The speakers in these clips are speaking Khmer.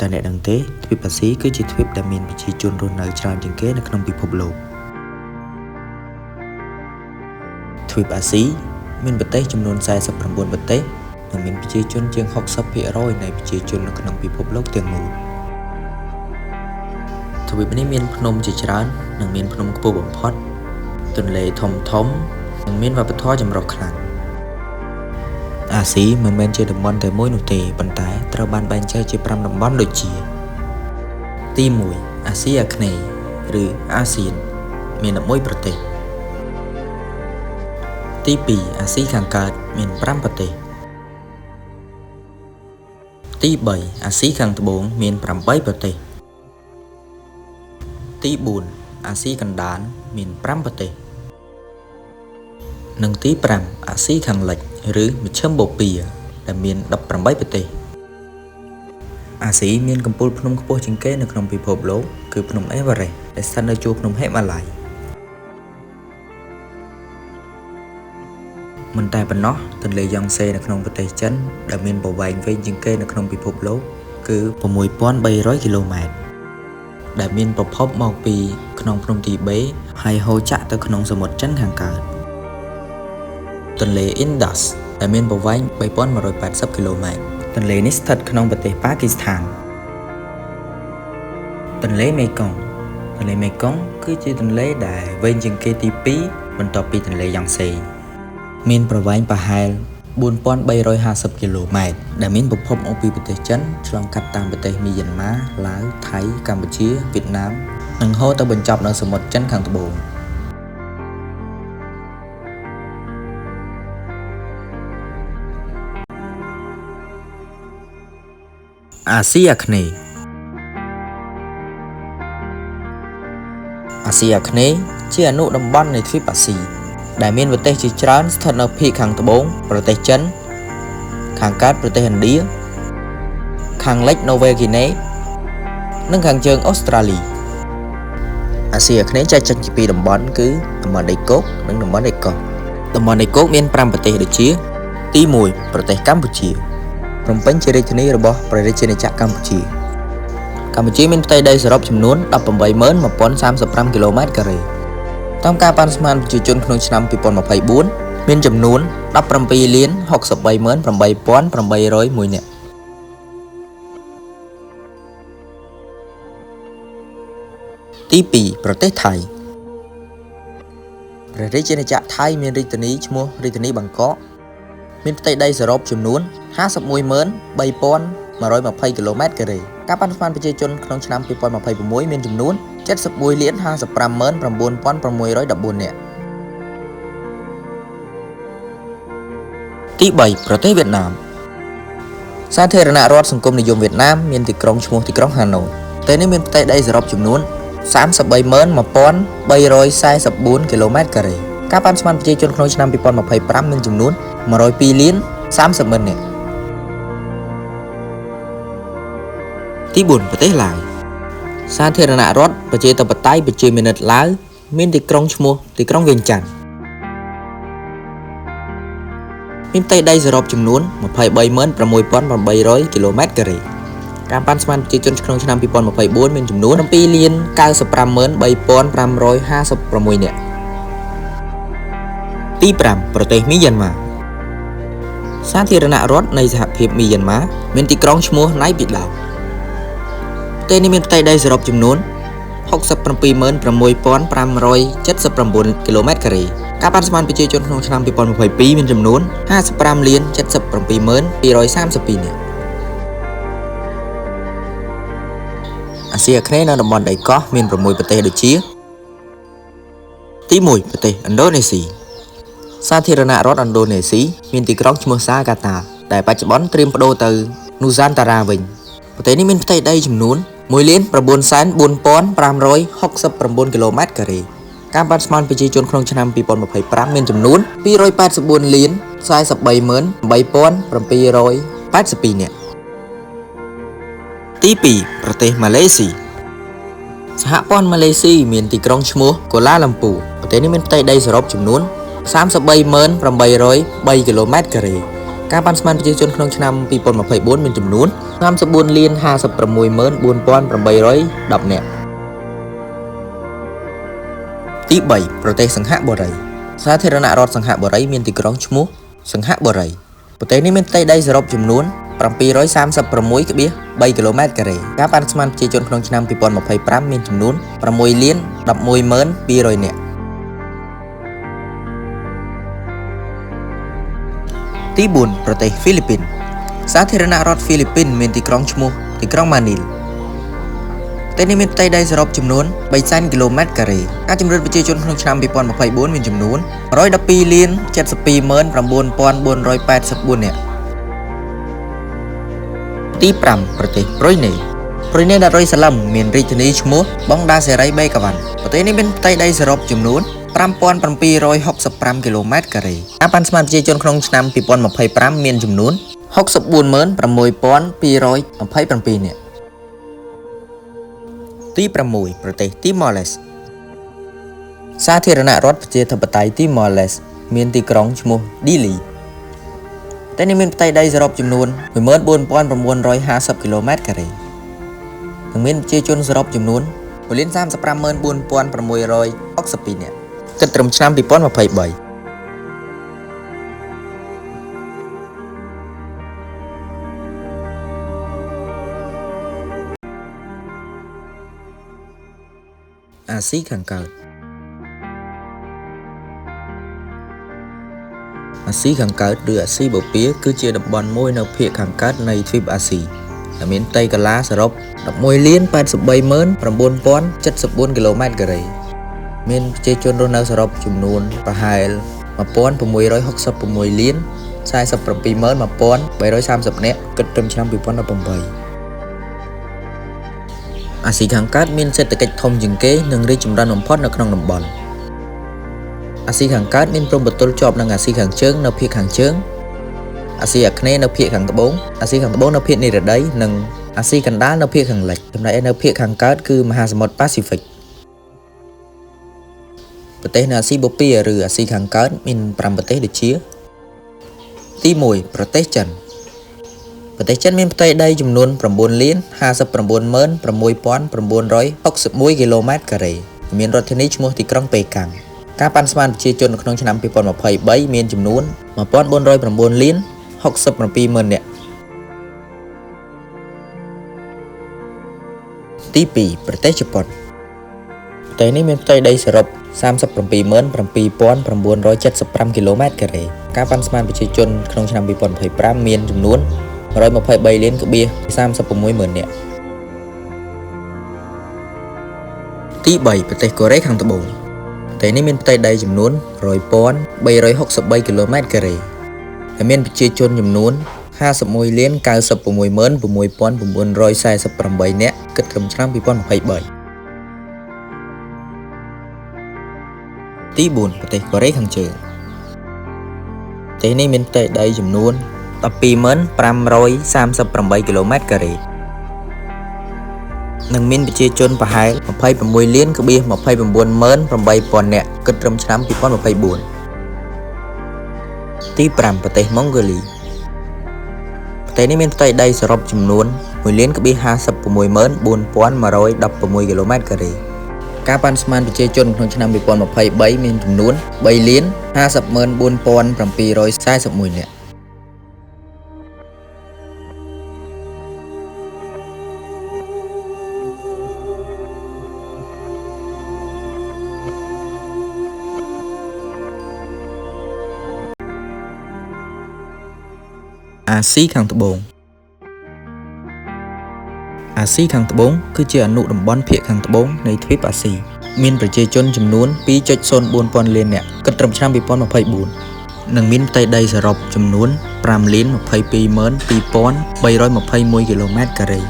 តែអ្នកដឹងទេទ្វីបអាស៊ីគឺជាទ្វីបដែលមានប្រជាជនរស់នៅច្រើនជាងគេនៅក្នុងពិភពលោកទ្វីបអាស៊ីមានប្រទេសចំនួន49ប្រទេសនិងមានប្រជាជនជាង 60% នៃប្រជាជននៅក្នុងពិភពលោកទាំងមូលទ្វីបនេះមានភ្នំជាច្រើននិងមានភ្នំខ្ពស់បំផុតទន្លេធំនិងមានវប្បធម៌ចម្រុះខ្លាំងអាស៊ីមិនមែនជាតំបន់តែមួយនោះទេប៉ុន្តែត្រូវបានបែងចែកជា5តំបន់ដូចជាទី1អាស៊ីអាគ្នេយ៍ឬអាស៊ានមាន11ប្រទេសទី2អាស៊ីខាងកើតមាន5ប្រទេសទី3អាស៊ីខាងត្បូងមាន8ប្រទេសទី4អាស៊ីកណ្ដាលមាន5ប្រទេសនិងទី5អាស៊ីខាងលិចឬមជ្ឈិមបូព៌ាដែលមាន18ប្រទេសអាស៊ីមានកំពូលភ្នំខ្ពស់ជាងគេនៅក្នុងពិភពលោកគឺភ្នំអេវ៉ារ៉េសដែលស្ថិតនៅជួរភ្នំហេម៉ាឡៃមិនតែប៉ុណ្ណោះទន្លេយ៉ង់សេនៅក្នុងប្រទេសចិនដែលមានប្រវែងវែងជាងគេនៅក្នុងពិភពលោកគឺ6300គីឡូម៉ែត្រដែលមានប្រភពមកពីក្នុងភ្នំទីបេហើយហូរចាក់ទៅក្នុងសមុទ្រចិនខាងកើតទន្លេ Indus ដែលមានប្រវែង3180គីឡូម៉ែត្រទន្លេនេះស្ថិតក្នុងប្រទេសប៉ាគីស្ថានទន្លេមេគង្គគឺជាទន្លេដែលវែងជាងគេទី2បន្ទាប់ពីទន្លេយ៉ង់សេមានប្រវែងប្រហែល4350គីឡូម៉ែត្រដែលមានប្រភពមកពីប្រទេសចិនឆ្លងកាត់តាមប្រទេសមីយ៉ាន់ម៉ាឡាវថៃកម្ពុជាវៀតណាមនិងហូរទៅបញ្ចប់នៅសមុទ្រចិនខាងត្បូងអាស៊ីអាគ្នេយ៍ជាអនុតំបន់នៃទ្វីបអាស៊ីដែលមានប្រទេសជាច្រើនស្ថិតនៅភាគខាងត្បូងប្រទេសចិនខាងកើតប្រទេសឥណ្ឌាខាងលិចនូវែលហ្គីណេនិងខាងជើងអូស្ត្រាលីអាស៊ីអាគ្នេយ៍ចែកចេញជាពីរតំបន់គឺតំបន់ដីគោកនិងតំបន់ដីកោះតំបន់ដីគោកមាន5ប្រទេសដូចជាទី1ប្រទេសកម្ពុជាភ្នំពេញជារាជធានីរបស់ព្រះរាជាណាចក្រកម្ពុជាមានផ្ទៃដីសរុបចំនួន 180,035 គីឡូម៉ែត្រការ៉េតាមការប៉ាន់ស្មានប្រជាជនក្នុងឆ្នាំ2024មានចំនួន 17,063,8801 នាក់ទី2ប្រទេសថៃព្រះរាជាណាចក្រថៃមានរាជធានីឈ្មោះរាជធានីបាងកកមានផ្ទៃដីសរុបចំនួន 51,320 គីឡូម៉ែត្រការ៉េការប៉ាន់ស្មានប្រជាជនក្នុងឆ្នាំ2026មានចំនួន 71,055,9614 នាក់ទី3ប្រទេសវៀតណាមសាធារណរដ្ឋសង្គមនិយមវៀតណាមមានទីក្រុងឈ្មោះទីក្រុងហាណូយប្រទេសនេះមានផ្ទៃដីសរុបចំនួន 33,1344 គីឡូម៉ែត្រការ៉េការប៉ាន់ស្មានប្រជាជនក្នុងឆ្នាំ2025មានចំនួន 102,030,000 នាក់ទី4ប្រទេសឡាវសាធារណរដ្ឋប្រជាធិបតេយ្យប្រជាមានិតឡាវមានទីក្រុងឈ្មោះទីក្រុងវៀងច័ន្ទមានផ្ទៃដីសរុបចំនួន 23,6800 គីឡូម៉ែត្រការ៉េការប៉ាន់ស្មានប្រជាជនក្នុងឆ្នាំ2024មានចំនួន 7,095,3556 នាក់ទី5ប្រទេសមីយ៉ាន់ម៉ាសាធារណរដ្ឋនៃសហភាពមីយ៉ាន់ម៉ាមានទីក្រុងឈ្មោះណៃពីឡៅប្រទេសនេះមានផ្ទៃដីសរុបចំនួន 67,650,579 គីឡូម៉ែត្រការ៉េការប៉ាន់ស្មានប្រជាជនក្នុងឆ្នាំ2022មានចំនួន 55,077,232 នាក់អាស៊ីអាគ្នេយ៍នៅតំបន់ដីកោះមាន6ប្រទេសដូចជាទី1ប្រទេសឥណ្ឌូនេស៊ីសាធារណរដ្ឋឥណ្ឌូនេស៊ីមានទីក្រុងឈ្មោះសាកាតាដែលបច្ចុប្បន្នត្រៀមប្ដូរទៅនូសាន់តារ៉ាវិញប្រទេសនេះមានផ្ទៃដីចំនួន 1,904,569 គីឡូម៉ែត្រការ៉េការប៉ាន់ស្មានប្រជាជនក្នុងឆ្នាំ2025មានចំនួន 284,043,782 នាក់ទី2ប្រទេសម៉ាឡេស៊ីសហព័ន្ធម៉ាឡេស៊ីមានទីក្រុងឈ្មោះកូឡាឡាំពូប្រទេសនេះមានផ្ទៃដីសរុបចំនួន 33,803 គីឡូម៉ែត្រការ៉េ ការបានស្មានប្រជាជនក្នុងឆ្នាំ2024មានចំនួន34លាន564810នាក់ទី3ប្រទេសសង្ហបុរីសាធារណរដ្ឋសង្ហបុរីមានទីក្រុងឈ្មោះសង្ហបុរីប្រទេសនេះមានផ្ទៃដីសរុបចំនួន736.3 គីឡូម៉ែត្រការ៉េការបានស្មានប្រជាជនក្នុងឆ្នាំ2025មានចំនួន6លាន112,200នាក់ទី4ប្រទេសហ្វីលីពីនសាធារណរដ្ឋហ្វីលីពីនមានទីក្រុងឈ្មោះទីក្រុងម៉ានីលប្រទេសនេះមានផ្ទៃដីសរុបចំនួន300,000 គីឡូម៉ែត្រការ៉េការជំរឿនប្រជាជនក្នុងឆ្នាំ2024មានចំនួន112លាន729,484នាក់ទី5ប្រទេសប្រ៊ុយណេដារុយសាឡឹមមានរាជធានីឈ្មោះបង់ដាសេរីបេកាវ៉ាន់ប្រទេសនេះមានផ្ទៃដីសរុបចំនួន5,765 គីឡូម៉ែត្រការ៉េការប៉ាន់ស្មានប្រជាជនក្នុងឆ្នាំ2025មានចំនួន646,227នាក់ទី6ប្រទេសទីម៉ូឡេសសាធារណរដ្ឋប្រជាធិបតេយ្យទីម៉ូឡេសមានទីក្រុងឈ្មោះឌីលីតែនេះមានផ្ទៃដីសរុបចំនួន14,950 គីឡូម៉ែត្រការ៉េនិងមានប្រជាជនសរុបចំនួន 1,35,662 នាក់គិតត្រឹមឆ្នាំ2023អាស៊ីខាងកើតអាស៊ីខាងកើតឬអាស៊ីបូព៌ាគឺជាតំបន់មួយនៅភាគខាងកើតនៃទ្វីបអាស៊ីដែលមានផ្ទៃកន្លាសរុប 11,83,974 គីឡូម៉ែត្រការ៉េមានប្រជាជនរស់នៅសរុបចំនួនប្រហែល 1,666 លាន 47,1330 នាក់គិតត្រឹមឆ្នាំ2018អាស៊ីខាងកើតមានសេដ្ឋកិច្ចធំជាងគេនិងរីកចម្រើនបំផុតនៅក្នុងតំបន់អាស៊ីខាងកើតមានព្រំប្រទល់ជាប់នឹងអាស៊ីខាងជើងនៅភាគខាងជើងអាស៊ីអាគ្នេយ៍នៅភាគខាងត្បូងអាស៊ីខាងត្បូងនៅភាគនិរតីនិងអាស៊ីកណ្ដាលនៅភាគខាងលិចចំណែកឯនៅភាគខាងកើតគឺមហាសមុទ្រប៉ាស៊ីហ្វិកប្រទេសនៅអាស៊ីបូព៌ាឬអាស៊ីខាងកើតមាន5ប្រទេសដូចជាទី1ប្រទេសចិនប្រទេសចិនមានផ្ទៃដីចំនួន 9,59,6,961 គីឡូម៉ែត្រការ៉េមានរដ្ឋធានីឈ្មោះទីក្រុងប៉េកាំងការប៉ាន់ស្មានប្រជាជននៅក្នុងឆ្នាំ2023មានចំនួន 1,409 លាន 67,000 នាក់ទី2ប្រទេសជប៉ុនប្រទេសនេះមានផ្ទៃដីសរុប 37,7975 គីឡូម៉ែត្រការ៉េការប៉ាន់ស្មានប្រជាជនក្នុងឆ្នាំ2025មានចំនួន123លាន 36,000 នាក់ទី3ប្រទេសកូរ៉េខាงត្បូងប្រទេសនេះមានផ្ទៃដីចំនួន 100,363 គីឡូម៉ែត្រការ៉េដែលមានប្រជាជនចំនួន 51លាន 96,6948 នាក់គិតត្រឹមឆ្នាំ2023ទី4ប្រទេសកូរ៉េខាងជើងប្រទេសនេះមានផ្ទៃដីចំនួន 12,538 គីឡូម៉ែត្រការ៉េនិងមានប្រជាជនប្រហែល 26លាន 29,800 នាក់គិតត្រឹមឆ្នាំ2024ទី5ប្រទេសម៉ុងហ្គូលីប្រទេសនេះមានផ្ទៃដីសរុបចំនួន 1,56,4116 គីឡូម៉ែត្រការ៉េការប៉ាន់ស្មានប្រជាជនក្នុងឆ្នាំ2023មានចំនួន 3,54,741 នាក់អាស៊ីខាងត្បូងអាស៊ីខាងត្បូងគឺជាអនុតំបន់ភាគខាងត្បូងនៃទ្វីបអាស៊ីមានប្រជាជនចំនួន 2.04 លាននាក់គិតត្រឹមឆ្នាំ2024និងមានផ្ទៃដីសរុបចំនួន 5,22,2321 គីឡូម៉ែត្រការ៉េ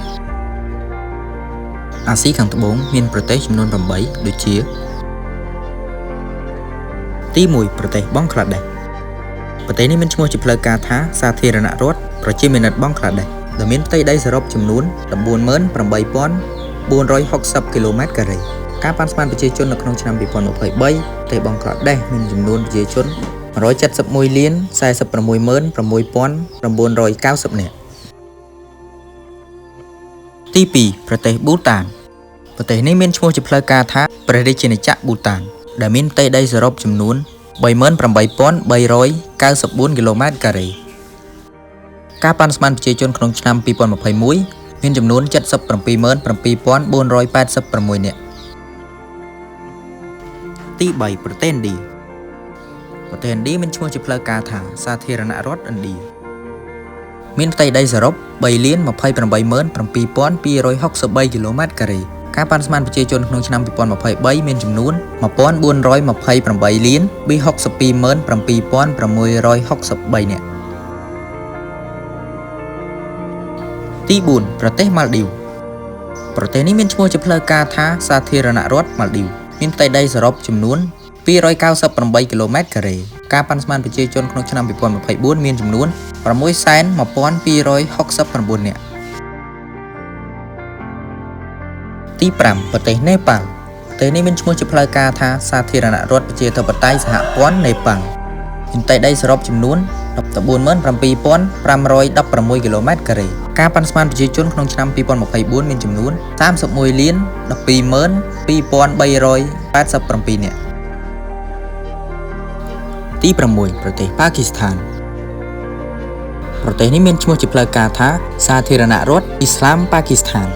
អាស៊ីខាងត្បូងមានប្រទេសចំនួន 8 ដូចជាទី1ប្រទេសបង់ក្លាដេសប្រទេសនេះមានឈ្មោះជាផ្លូវការថាសាធារណរដ្ឋប្រជាមានិតបង់ក្លាដេសដែលមានផ្ទៃដីសរុបចំនួន 48,460 គីឡូម៉ែត្រការ៉េការប៉ាន់ស្មានប្រជាជននៅក្នុងឆ្នាំ2023ប្រទេសបង់ក្លាដេសមានចំនួនប្រជាជន 171លាន 46,660,990 នាក់ ទី 2 ប្រទេសប៊ូតាន ប្រទេសនេះមានឈ្មោះជាផ្លូវការថាព្រះរាជាណាចក្រប៊ូតាន ដែលមានផ្ទៃដីសរុបចំនួន 38,394 គីឡូម៉ែត្រការ៉េ ការប៉ាន់ស្មានប្រជាជនក្នុងឆ្នាំ 2021 មានចំនួន 77,7486 នាក់ ទី 3 ប្រទេសឥណ្ឌា ប្រទេសឥណ្ឌាមានឈ្មោះជាផ្លូវការថាសាធារណរដ្ឋឥណ្ឌា មានផ្ទៃដីសរុប 3,28,7263 គីឡូម៉ែត្រការ៉េ ការប៉ាន់ស្មានប្រជាជនក្នុងឆ្នាំ 2023 មានចំនួន 1,428,262,7663 នាក់ ទី 4 ប្រទេសម៉ាល់ឌីវ ប្រទេសនេះមានឈ្មោះជាផ្លូវការថាសាធារណរដ្ឋម៉ាល់ឌីវ មានផ្ទៃដីសរុបចំនួន 298 គីឡូម៉ែត្រការ៉េ ការប៉ាន់ស្មានប្រជាជនក្នុងឆ្នាំ 2024 មានចំនួន 612,269 នាក់ ទី 5 ប្រទេសនេប៉ាល់ ប្រទេសនេះមានឈ្មោះជាផ្លូវការថាសាធារណរដ្ឋប្រជាធិបតេយ្យសហព័ន្ធនេប៉ាល់ មានផ្ទៃដីសរុបចំនួន 147,516 គីឡូម៉ែត្រការ៉េ ការប៉ាន់ស្មានប្រជាជនក្នុងឆ្នាំ 2024 មានចំនួន 31,012,387 នាក់ ទី 6 ប្រទេសប៉ាគីស្ថាន ប្រទេសនេះមានឈ្មោះជាផ្លូវការថាសាធារណរដ្ឋអ៊ីស្លាមប៉ាគីស្ថាន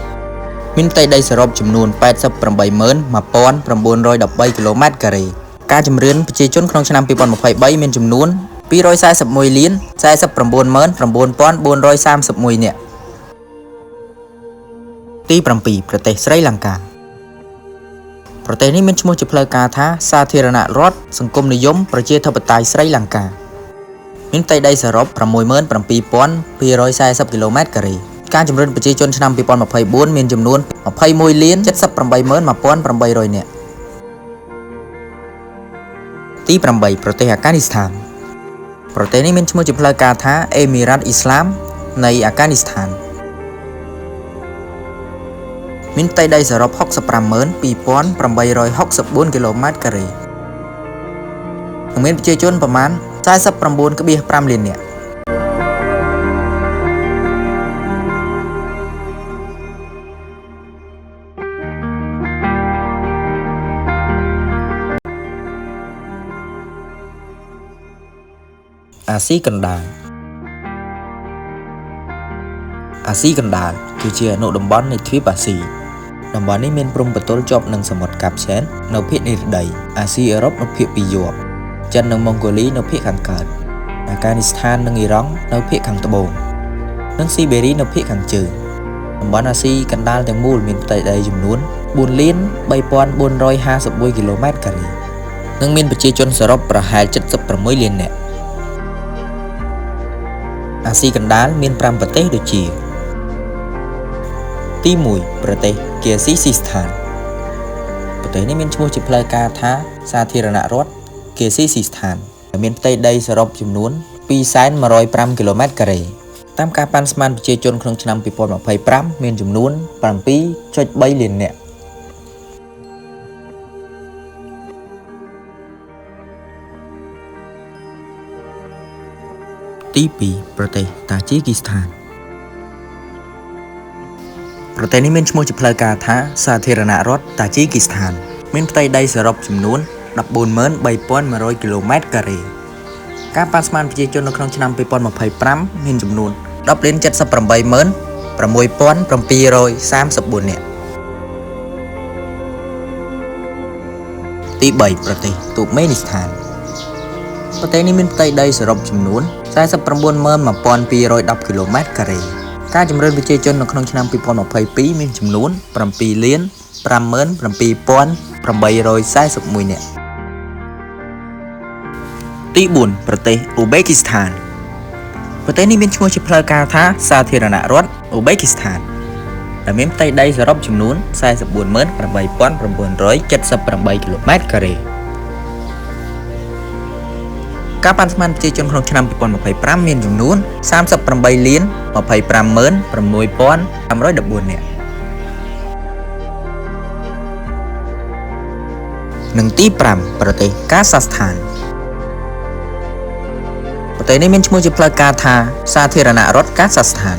មានផ្ទៃដីសរុបចំនួន 88,1913 គីឡូម៉ែត្រការ៉េ ការជំរឿនប្រជាជនក្នុងឆ្នាំ 2023 មានចំនួន 241,049,9431 នាក់ ទី 7 ប្រទេសស្រីលង្កា ប្រទេសនេះមានឈ្មោះជាផ្លូវការថាសាធារណរដ្ឋសង្គមនិយមប្រជាធិបតេយ្យស្រីលង្កា មានផ្ទៃដីសរុប 67,240 គីឡូម៉ែត្រការ៉េ ការជំរឿនប្រជាជនឆ្នាំ 2024 មានចំនួន 21,078,1800 នាក់ ទី 8 ប្រទេសអាហ្គានីស្ថាន ប្រទេសនេះមានឈ្មោះជាផ្លូវការថាអេមីរ៉ាតអ៊ីស្លាមនៃអាហ្គានីស្ថាន មានផ្ទៃដីសរុប 65,2864 គីឡូម៉ែត្រការ៉េ និងមានប្រជាជនប្រមាណ 49.5 លាននាក់ អាស៊ីកណ្ដាល អាស៊ីកណ្ដាលគឺជាអនុតំបន់នៃទ្វីបអាស៊ី តំបន់នេះមានព្រំប្រទល់ជាប់នឹងសមុទ្រកាប់ឆេននៅភាគនិរតី អាស៊ីអឺរ៉ុបនៅភាគពីយប់ ចិននិងម៉ុងហ្គូលីនៅភាគខាងកើត អាហ្គានីស្ថាននិងអ៊ីរ៉ង់នៅភាគខាងត្បូង និងស៊ីបេរីនៅភាគខាងជើង តំបន់អាស៊ីកណ្ដាលទាំងមូលមានផ្ទៃដីចំនួន 4,3451 គីឡូម៉ែត្រការ៉េ និងមានប្រជាជនសរុបប្រហែល 76 លាននាក់ អាស៊ីកណ្ដាលមាន 5 ប្រទេសដូចជា ទី 1 ប្រទេសគីស៊ីស៊ីស្ថាន ប្រទេសនេះមានឈ្មោះជាផ្លូវការថាសាធារណរដ្ឋគីស៊ីស៊ីស្ថាន ដែលមានផ្ទៃដីសរុបចំនួន 2,105 គីឡូម៉ែត្រការ៉េ តាមការប៉ាន់ស្មានប្រជាជនក្នុងឆ្នាំ 2025 មានចំនួន 7.3 លាននាក់ ទី 2 ប្រទេសតាជីគីស្ថាន ប្រទេសនេះមានឈ្មោះជាផ្លូវការថាសាធារណរដ្ឋតាជីគីស្ថាន មានផ្ទៃដីសរុបចំនួន 14,100 គីឡូម៉ែត្រការ៉េ ការប៉ាន់ស្មានប្រជាជននៅក្នុងឆ្នាំ 2025 មានចំនួន 10,078,6734 នាក់ ទី 3 ប្រទេសទូមេនីស្ថាន ប្រទេសនេះមានផ្ទៃដីសរុបចំនួន 49,1210 គីឡូម៉ែត្រការ៉េ ការជំរឿនប្រជាជននៅក្នុងឆ្នាំ 2022 មានចំនួន 7,57,841 នាក់ ទី 4 ប្រទេសអ៊ូបេគីស្ថាន ប្រទេសនេះមានឈ្មោះជាផ្លូវការថាសាធារណរដ្ឋអ៊ូបេគីស្ថាន ដែលមានផ្ទៃដីសរុបចំនួន 44,8978 គីឡូម៉ែត្រការ៉េ ការប៉ាន់ស្មានប្រជាជនក្នុងឆ្នាំ 2025 មានចំនួន 38,25,6514 នាក់ និងទី 5 ប្រទេសកាហ្សាស្ថាន ទេសនេះមានឈ្មោះជាផ្លូវការថាសាធារណរដ្ឋកាហ្សាស្ថាន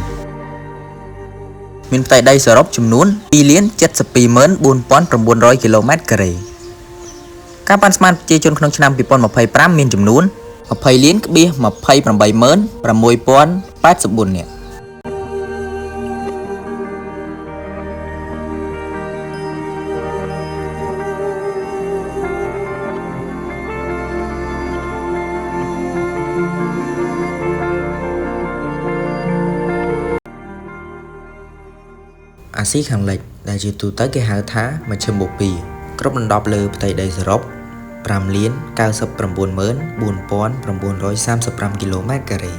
មានផ្ទៃដីសរុបចំនួន 2,072,4900 គីឡូម៉ែត្រការ៉េការប៉ាន់ស្មានប្រជាជនក្នុងឆ្នាំ 2025 មានចំនួន 20,028,684 នាក់អាស៊ីខាងលិចដែលជាទូទៅគេហៅថាមជ្ឈិមបូព៌ាគ្របដណ្ដប់លើផ្ទៃដីសរុប 5,099,935 គីឡូម៉ែត្រការ៉េ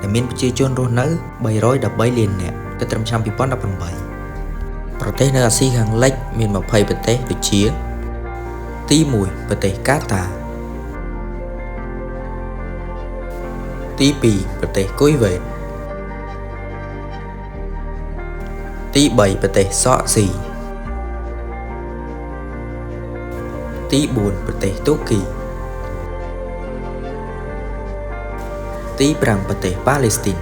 ដែលមានប្រជាជនរស់នៅ 313 លាននាក់ទៅត្រឹមឆ្នាំ 2018 ប្រទេសនៅអាស៊ីខាងលិចមាន 20 ប្រទេសដូចជាទី 1 ប្រទេសកាតាទី 2 ប្រទេសគុយវ៉េតទី 3 ប្រទេសសកស៊ីទី 4 ប្រទេសទូគីទី 5 ប្រទេសប៉ាឡេស្ទីន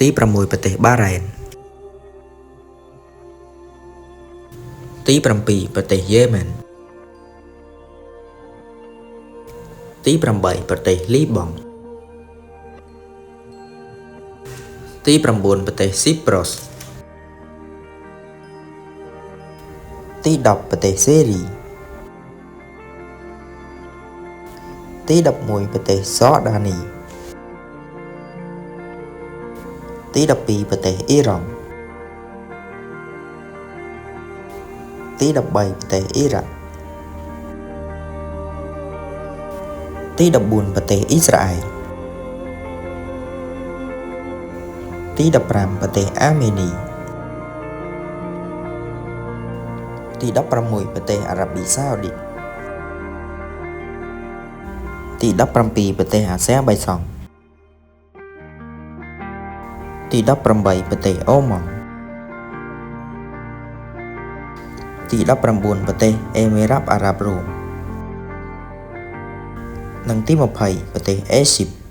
ទី 6 ប្រទេសបារ៉ែនទី 7 ប្រទេសយេម៉ែនទី 8 ប្រទេសលីបង់ទី 9 ប្រទេសស៊ីប្រុសទី 10 ប្រទេសសេរីទី 11 ប្រទេសស័រដានីទី 12 ប្រទេសអ៊ីរ៉ង់ទី 13 ប្រទេសអ៊ីរ៉ាក់ទី 14 ប្រទេសអ៊ីស្រាអែលទី 15 ប្រទេសអាមេនីទី 16 ប្រទេសអារ៉ាប៊ីសាអូឌីតទី 17 ប្រទេសអាហ្សេបៃសង់ទី 18 ប្រទេសអូម៉ង់ទី 19 ប្រទេសអេមីរ៉ាប់អារ៉ាប់រួមនិងទី 20 ប្រទេសអេស៊ីប